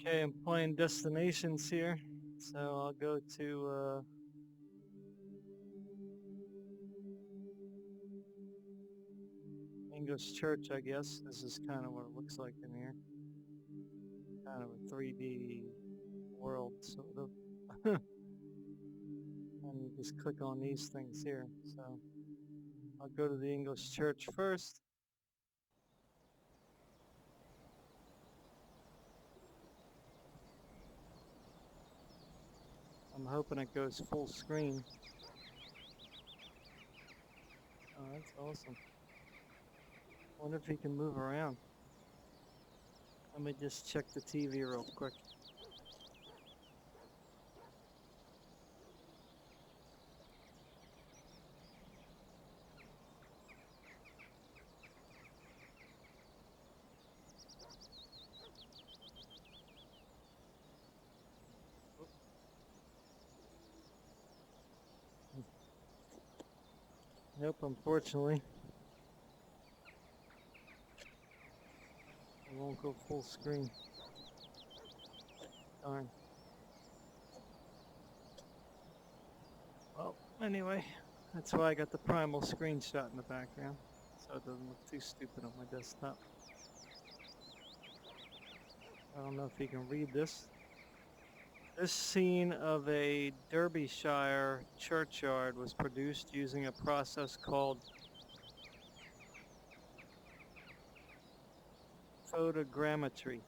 Okay, I'm playing destinations here, so I'll go to English Church, I guess. This is kind of what it looks like in here. Kind of a 3D world, sort of. And you just click on these things here. So I'll go to the English Church first. I'm hoping it goes full screen. Oh, that's awesome. Wonder if he can move around. Let me just check the TV real quick. Nope, unfortunately. It won't go full screen. Darn. Well, anyway, that's why I got the primal screenshot in the background, so it doesn't look too stupid on my desktop. I don't know if you can read this. This scene of a Derbyshire churchyard was produced using a process called photogrammetry,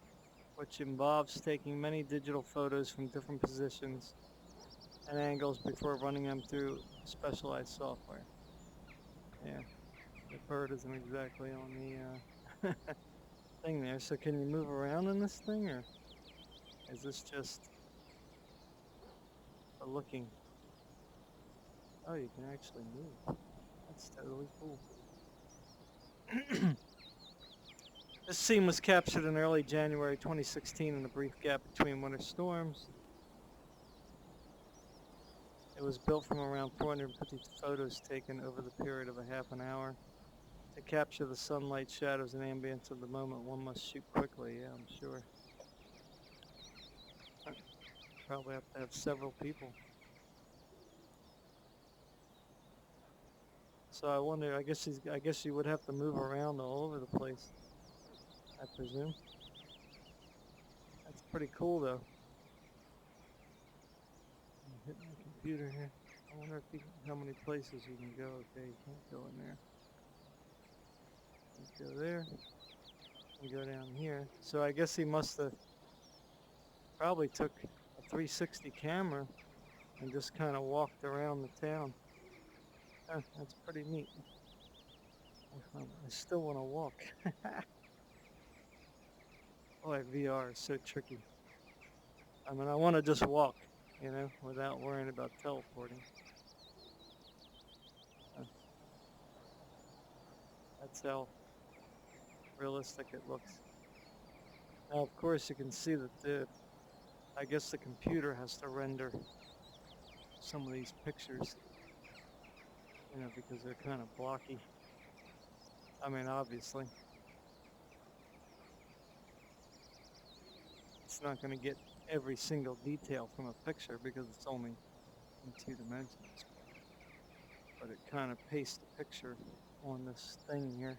which involves taking many digital photos from different positions and angles before running them through specialized software. Yeah, the bird isn't exactly on the thing there. So can you move around in this thing, or is this just a looking? Oh, you can actually move. That's totally cool. This scene was captured in early January 2016 in the brief gap between winter storms. It was built from around 450 photos taken over the period of a half an hour. To capture the sunlight, shadows, and ambience of the moment, one must shoot quickly. Yeah, I'm sure. Probably have to have several people. So I wonder. I guess you would have to move around all over the place, I presume. That's pretty cool, though. I'm hitting my computer here. I wonder if how many places you can go. Okay, you can't go in there. You go there. You go down here. So I guess he must have probably took a 360 camera and just kind of walked around the town. That's pretty neat. I still want to walk. Boy, VR is so tricky. I mean, I want to just walk, without worrying about teleporting. Uh, that's how realistic it looks. Now, of course, you can see that I guess the computer has to render some of these pictures, because they're kind of blocky. I mean, obviously, it's not going to get every single detail from a picture because it's only in 2 dimensions. But it kind of pastes the picture on this thing here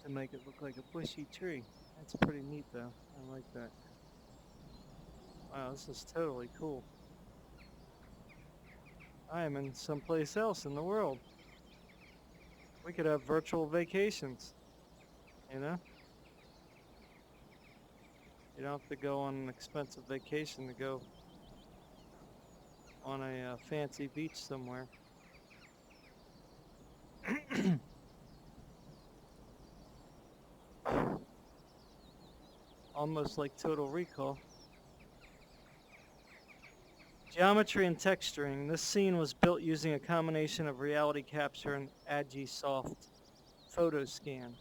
to make it look like a bushy tree. That's pretty neat, though. I like that. Wow, this is totally cool. I am in someplace else in the world. We could have virtual vacations, you know? You don't have to go on an expensive vacation to go on a fancy beach somewhere. Almost like Total Recall. Geometry and texturing. This scene was built using a combination of reality capture and Agisoft photo scan.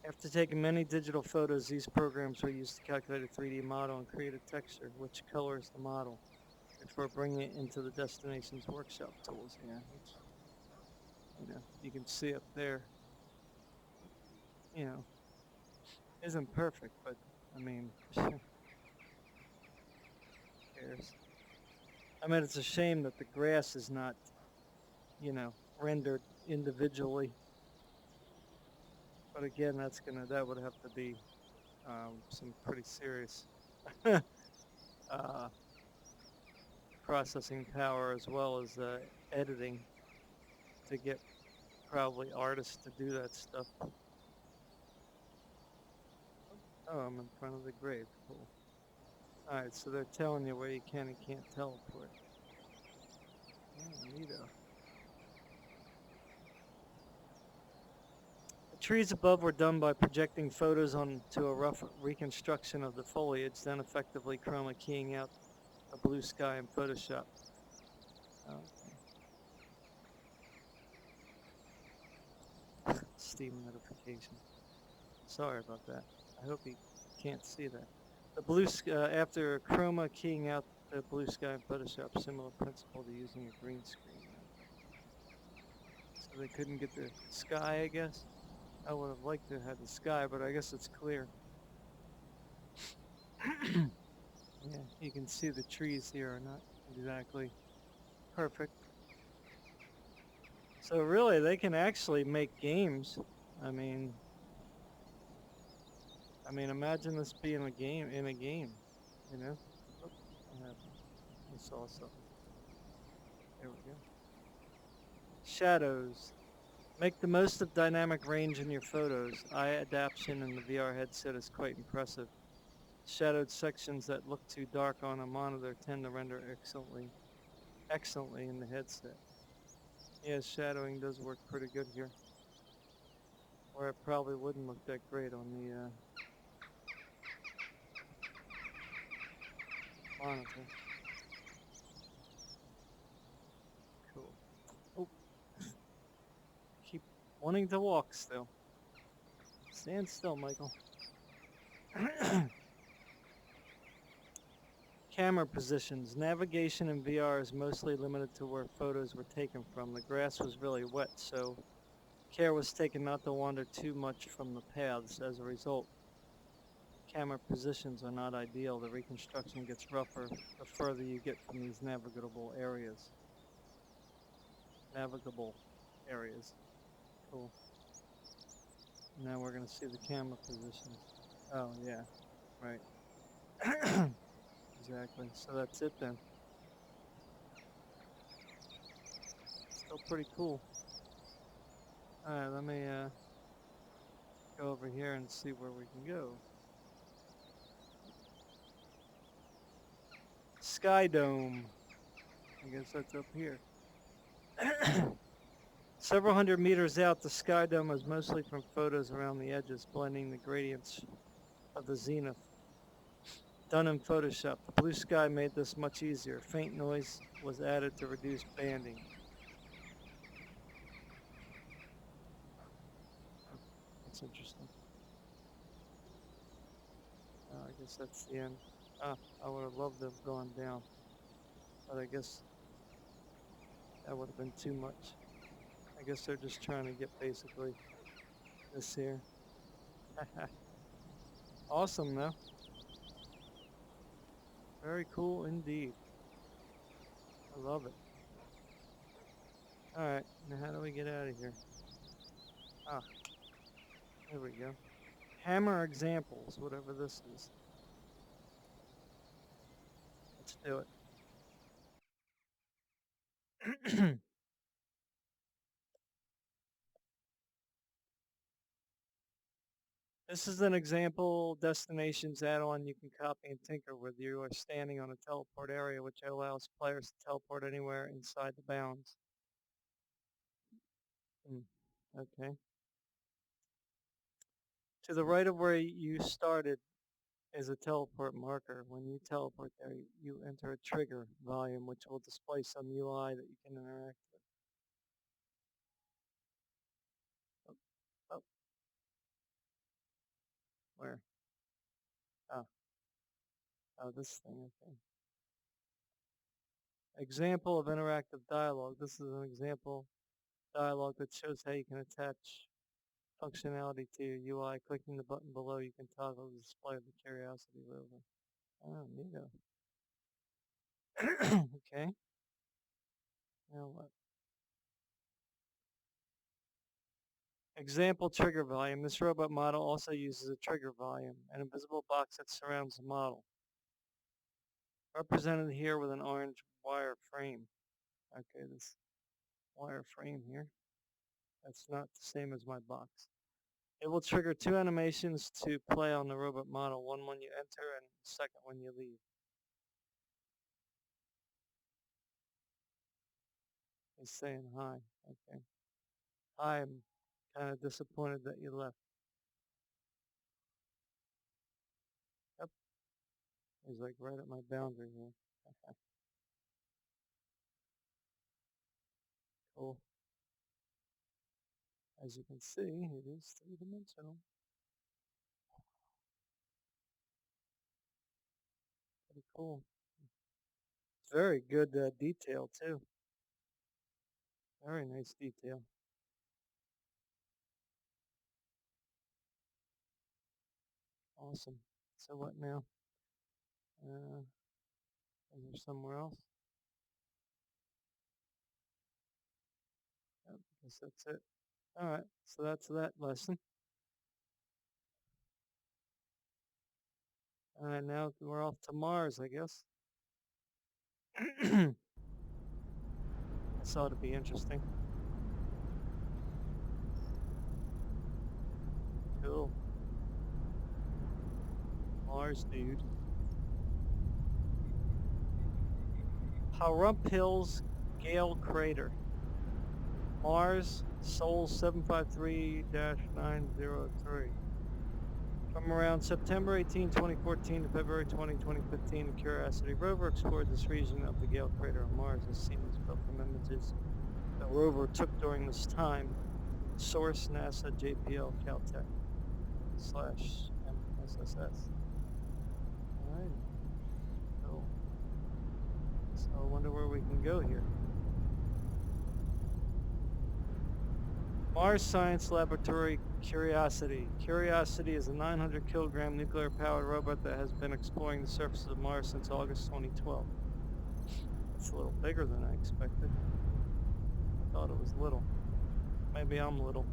After taking many digital photos, these programs were used to calculate a 3D model and create a texture, which colors the model, before bringing it into the destination's workshop tools. Yeah, which, you can see up there. Isn't perfect, but I mean, who cares? I mean, it's a shame that the grass is not, rendered individually. But again, that would have to be some pretty serious uh, processing power as well as editing to get probably artists to do that stuff. Oh, I'm in front of the grave. Cool. All right, so they're telling you where you can and can't teleport. Oh, neato. The trees above were done by projecting photos onto a rough reconstruction of the foliage, then effectively chroma keying out a blue sky in Photoshop. Okay. Steam notification. Sorry about that. I hope you can't see that. The after chroma keying out the blue sky in Photoshop, similar principle to using a green screen. So they couldn't get the sky, I guess. I would have liked to have had the sky, but I guess it's clear. Yeah, you can see the trees here are not exactly perfect. So really, they can actually make games. I mean, imagine this being a game in a game, you know? Oh, what happened? I saw something. There we go. Shadows. Make the most of dynamic range in your photos. Eye adaptation in the VR headset is quite impressive. Shadowed sections that look too dark on a monitor tend to render excellently in the headset. Yeah, shadowing does work pretty good here. Or it probably wouldn't look that great on the monitor. Cool. Oh, keep wanting to walk still. Stand still, Michael. Camera positions. Navigation in VR is mostly limited to where photos were taken from. The grass was really wet, so care was taken not to wander too much from the paths. As a result, camera positions are not ideal. The reconstruction gets rougher the further you get from these navigable areas. Navigable areas. Cool. Now we're going to see the camera positions. Oh, yeah. Right. Exactly. So that's it then. Still pretty cool. Alright, let me go over here and see where we can go. Sky Dome. I guess that's up here. Several hundred meters out, the sky dome is mostly from photos around the edges, blending the gradients of the zenith. Done in Photoshop. The blue sky made this much easier. Faint noise was added to reduce banding. That's interesting. I guess that's the end. I would have loved to have gone down, but I guess that would have been too much. I guess they're just trying to get basically this here. Awesome, though. Very cool indeed. I love it. Alright, now how do we get out of here? Ah, there we go. Hammer examples, whatever this is. Let's do it. This is an example destinations add-on you can copy and tinker with. You are standing on a teleport area which allows players to teleport anywhere inside the bounds. Okay. To the right of where you started is a teleport marker. When you teleport there, you enter a trigger volume which will display some UI that you can interact with. Oh, oh, where? Oh, oh, this thing, okay. Example of interactive dialogue. This is an example dialogue that shows how you can attach functionality to your UI. Clicking the button below, you can toggle the display of the Curiosity Rover. Oh, neato. Okay. Now what? Example trigger volume. This robot model also uses a trigger volume, an invisible box that surrounds the model. Represented here with an orange wire frame. Okay, this wire frame here. That's not the same as my box. It will trigger 2 animations to play on the robot model, one when you enter and second when you leave. He's saying hi. Okay. Hi, I'm kind of disappointed that you left. Yep. He's like right at my boundary here. Cool. As you can see, it is three-dimensional. Pretty cool. It's very good detail too. Very nice detail. Awesome. So what now? Is there somewhere else? Yep, I guess that's it. All right, so that's that lesson. All right, now we're off to Mars, I guess. This ought to be interesting. Cool. Mars, dude. Pahrump Hills Gale Crater. Mars, Sol 753-903. From around September 18, 2014 to February 20, 2015, the Curiosity Rover explored this region of the Gale Crater on Mars, as seen as built from images the rover took during this time. Source NASA JPL Caltech /MSSS. Alright. Cool. So I wonder where we can go here. Mars Science Laboratory Curiosity. Curiosity is a 900 kilogram nuclear powered robot that has been exploring the surface of Mars since August 2012. It's a little bigger than I expected. I thought it was little. Maybe I'm little.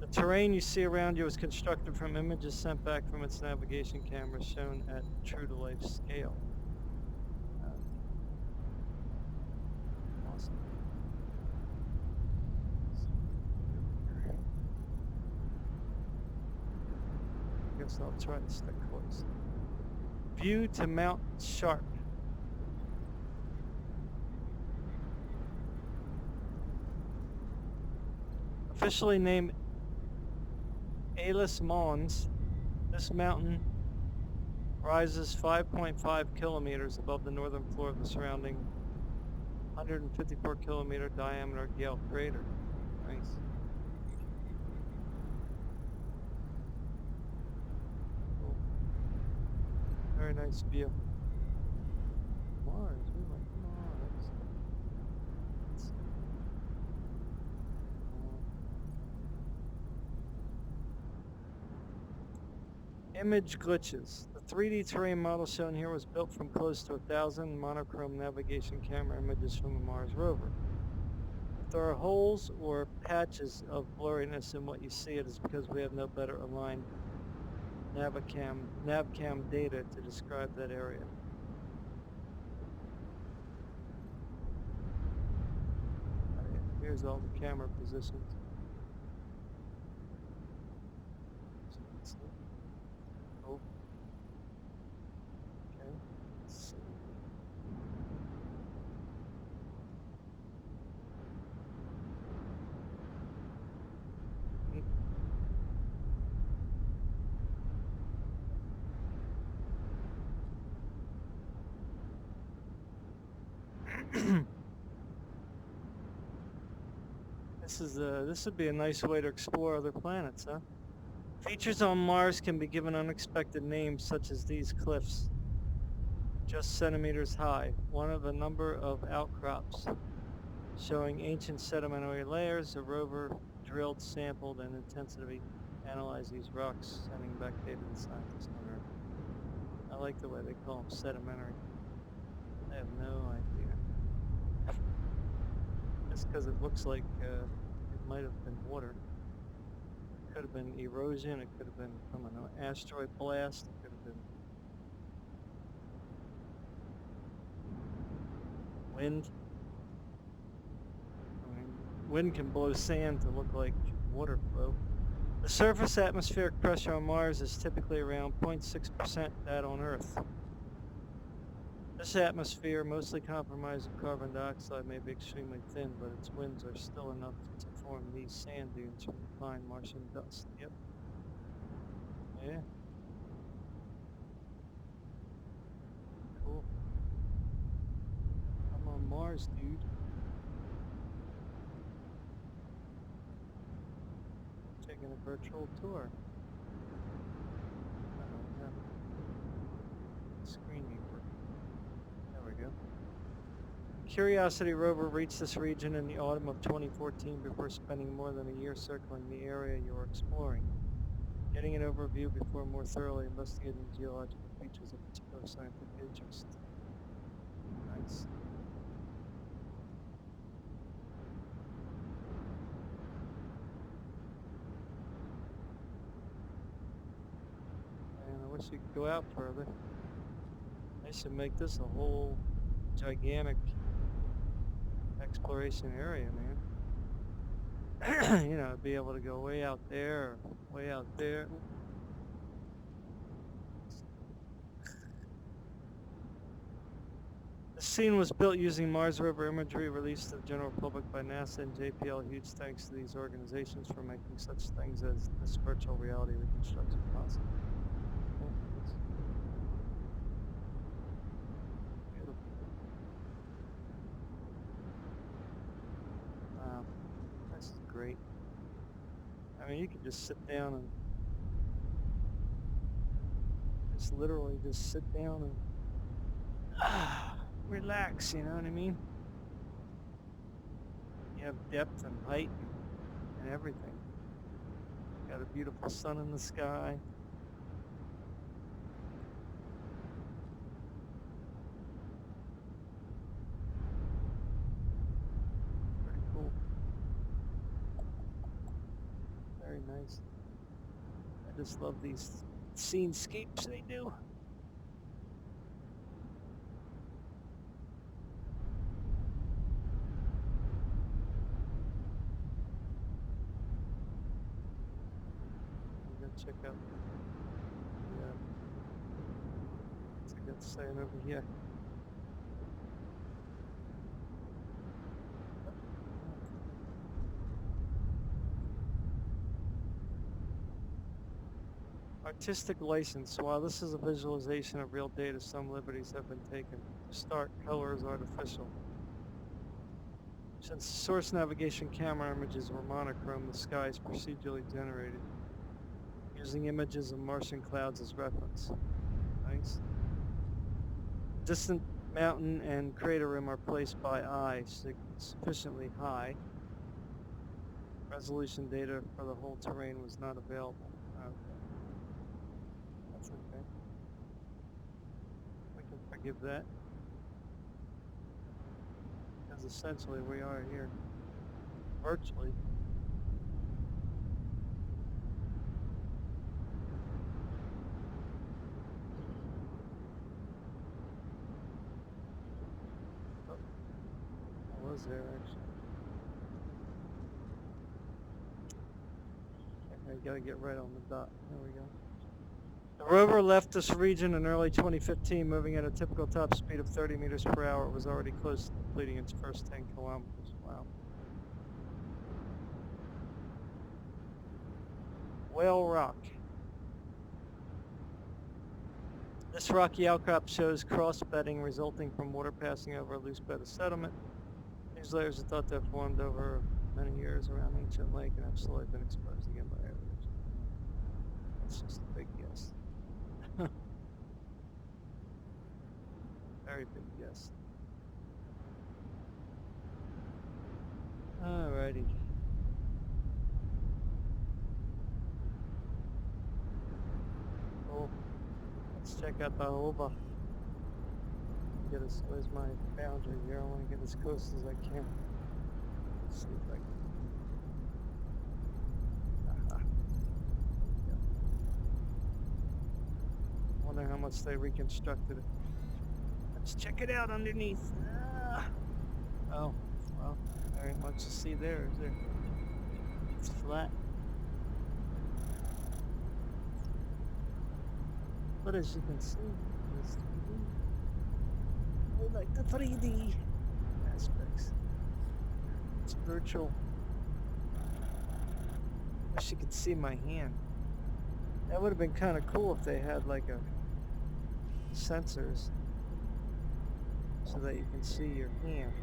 The terrain you see around you is constructed from images sent back from its navigation camera shown at true-to-life scale. Awesome. I guess I'll try to stick close. View to Mount Sharp. Officially named Alis Mons, this mountain rises 5.5 kilometers above the northern floor of the surrounding 154 kilometer diameter Gale crater. Nice. Cool. Very nice view. Mars, we like Mars. Let's see. Image glitches. The 3D terrain model shown here was built from close to 1,000 monochrome navigation camera images from the Mars rover. If there are holes or patches of blurriness in what you see, it is because we have no better aligned navcam data to describe that area. Here's all the camera positions. So you can see. Oh. Okay. Let's see. This would be a nice way to explore other planets, huh? Features on Mars can be given unexpected names, such as these cliffs, just centimeters high, one of a number of outcrops showing ancient sedimentary layers. A rover drilled, sampled, and intensity analyze these rocks, sending back data to scientists on Earth. I like the way they call them sedimentary. I have no idea. Just because it looks like it might have been water. It could have been erosion, it could have been from an asteroid blast, it could have been wind. I mean, wind can blow sand to look like water flow. The surface atmospheric pressure on Mars is typically around 0.6% that on Earth. This atmosphere, mostly comprised of carbon dioxide, may be extremely thin, but its winds are still enough to form these sand dunes from the fine Martian dust. Yep. Yeah. Cool. I'm on Mars, dude. Taking a virtual tour. I don't know. Screen ain't working. There we go. Curiosity rover reached this region in the autumn of 2014 before spending more than a year circling the area you are exploring, getting an overview before more thoroughly investigating geological features of particular scientific interest. Nice. Man, I wish you could go out further. They should make this a whole gigantic exploration area, man. You know, be able to go way out there, or way out there. The scene was built using Mars rover imagery released to the general public by NASA and JPL. Huge thanks to these organizations for making such things as this virtual reality reconstruction possible. Beautiful. Wow, this is great. I mean, you could just sit down and just literally just sit down and relax, you know what I mean? You have depth and height and everything. Got a beautiful sun in the sky. Pretty cool. Very nice. I just love these scenescapes they do. Check out what's it got saying over here. Artistic license. While this is a visualization of real data, some liberties have been taken. To start, color is artificial. Since the source navigation camera images were monochrome, the sky is procedurally generated, using images of Martian clouds as reference. Nice. Distant mountain and crater rim are placed by eye sufficiently high. Resolution data for the whole terrain was not available. Okay. That's okay. We can forgive that. Because essentially we are here. Virtually. There actually. Okay, gotta get right on the dot. There we go. The rover left this region in early 2015, moving at a typical top speed of 30 meters per hour. It was already close to completing its first 10 kilometers. Wow. Whale Rock. This rocky outcrop shows cross bedding resulting from water passing over a loose bed of sediment. These layers are thought to have formed over many years around ancient lake and have slowly been exposed again by erosion. That's just a big guess. Very big guess. Alrighty. Let's check out the Rover. Get as where's my boundary here? I want to get as close as I can. Let's see if I can. Aha. Yeah. Wonder how much they reconstructed it. Let's check it out underneath. Oh, well, there ain't much to see there, is there? It's flat. But as you can see, it's 3D. I like the 3D aspects. It's virtual. Wish you could see my hand. That would have been kind of cool if they had like a sensors so that you can see your hand.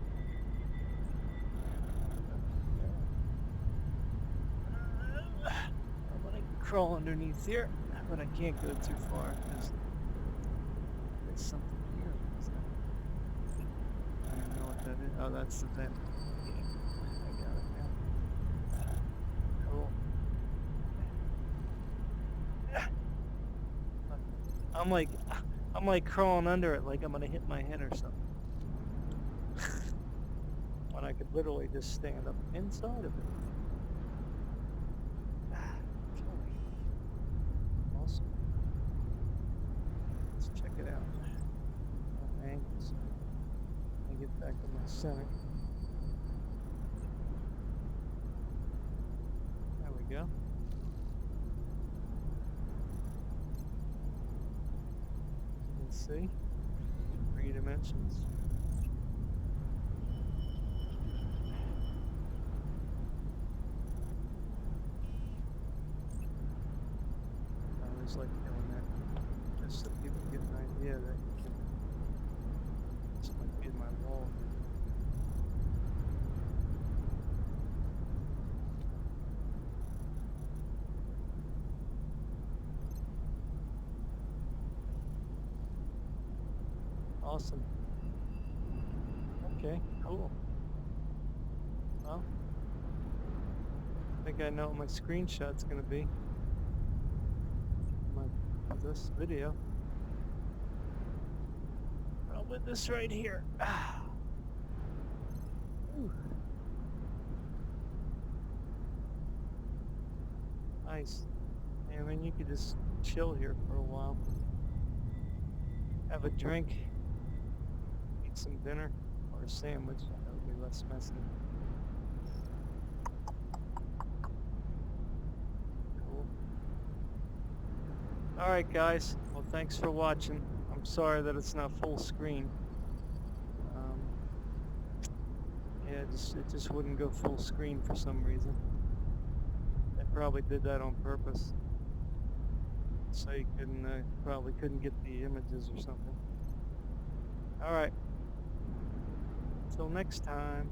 I'm gonna crawl underneath here, but I can't go too far because there's something here. What's that? I don't know what that is. Oh, that's the vent. I got it now. Cool. I'm like crawling under it like I'm gonna hit my head or something. When I could literally just stand up inside of it. Awesome. Let's check it out. Angles. Let me get back to my center. There we go. You can see 3 dimensions. Like doing that just so people get an idea that you can. This might be my wall. Awesome. Okay, cool. Well, I think I know what my screenshot's gonna be. This video. Well, with this right here. Nice. I mean, you could just chill here for a while. Have a drink. Eat some dinner or a sandwich. That would be less messy. Alright guys, well thanks for watching. I'm sorry that it's not full screen. Yeah, it just wouldn't go full screen for some reason. They probably did that on purpose. So you probably couldn't get the images or something. Alright. Till next time.